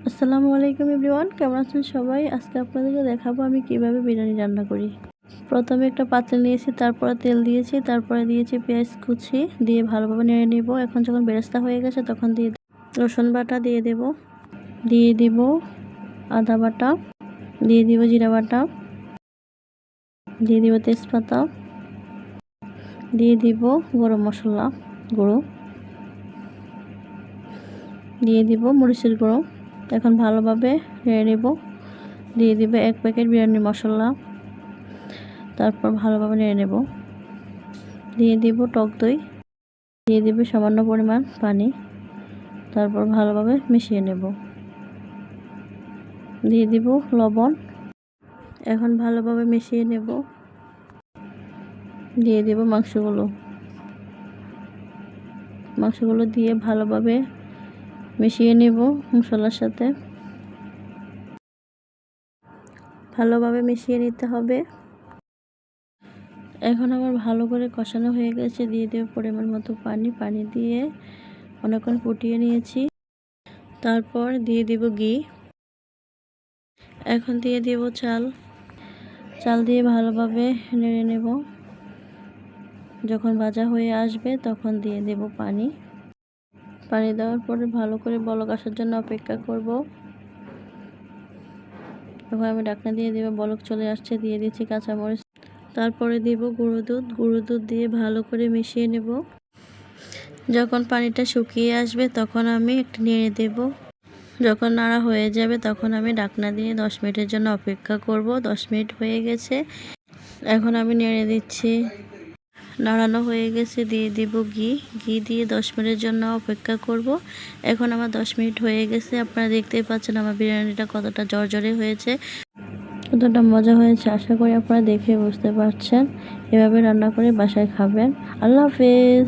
আসসালামু আলাইকুম এভরিওয়ান, কেমন আছেন সবাই? আজকে আপনাদেরকে দেখাবো আমি কিভাবে বিরিয়ানি রান্না করি। প্রথমে একটা পাত্রে নিয়েছি, তারপরে তেল দিয়েছি, তারপরে দিয়েছি পেঁয়াজ কুচি দিয়ে ভালোভাবে নেড়ে নিব। এখন যখন বেরেস্তা হয়ে গেছে তখন দিয়ে রসুন বাটা দিয়ে দেব, দিয়ে দিব আদা বাটা, দিয়ে দিব জিরা বাটা, দিয়ে দিব তেজপাতা, দিয়ে দিব গরম মশলা গুঁড়ো, দিয়ে দিব মরিচের গুঁড়ো। এখন ভালোভাবে নেড়ে নেব। দিয়ে দিব 1 প্যাকেট বিরিয়ানি মশলা, তারপর ভালোভাবে নেড়ে নেব। দিয়ে দিব টক দই, দিয়ে দিব সামান্য পরিমাণ পানি, তারপর ভালোভাবে মিশিয়ে নেব। দিয়ে দিব লবণ। এখন ভালোভাবে মিশিয়ে নেব। দিয়ে দিব মাংসগুলো দিয়ে ভালোভাবে মিশিয়ে নেব মশলার সাথে। ভালোভাবে মিশিয়ে নিতে হবে। এখন আমার ভালো করে কষানো হয়ে গেছে। দিয়ে দেব পরিমাণ মতো পানি দিয়ে অনেকক্ষণ ফুটিয়ে নিয়েছি। তারপর দিয়ে দিব ঘি। এখন দিয়ে দেব চাল দিয়ে ভালোভাবে নেড়ে নেব। যখন ভাজা হয়ে আসবে তখন দিয়ে দেব পানি দেওয়ার পরে ভালো করে বলক আসার জন্য অপেক্ষা করব। এখন আমি ঢাকনা দিয়ে দেব। বলক চলে আসছে। দিয়ে দিচ্ছি কাঁচামরিচ, তারপরে দিব গুঁড়ো দুধ দিয়ে ভালো করে মিশিয়ে নেব। যখন পানিটা শুকিয়ে আসবে তখন আমি একটু নেড়ে দেব। যখন নাড়া হয়ে যাবে তখন আমি ঢাকনা দিয়ে 10 মিনিটের জন্য অপেক্ষা করব। 10 মিনিট হয়ে গেছে। এখন আমি নেড়ে দিচ্ছি। নাড়ানো হয়ে গেছে। দিয়ে দিব ঘি দিয়ে 10 মিনিটের জন্য অপেক্ষা করব। এখন আমার 10 মিনিট হয়ে গেছে। আপনারা দেখতেই পাচ্ছেন আমার বিরিয়ানিটা কতটা ঝরঝরে হয়েছে, কতটা মজা হয়েছে। আশা করি আপনারা দেখে বুঝতে পারছেন। এভাবে রান্না করে বাসায় খাবেন। আল্লাহ হাফেজ।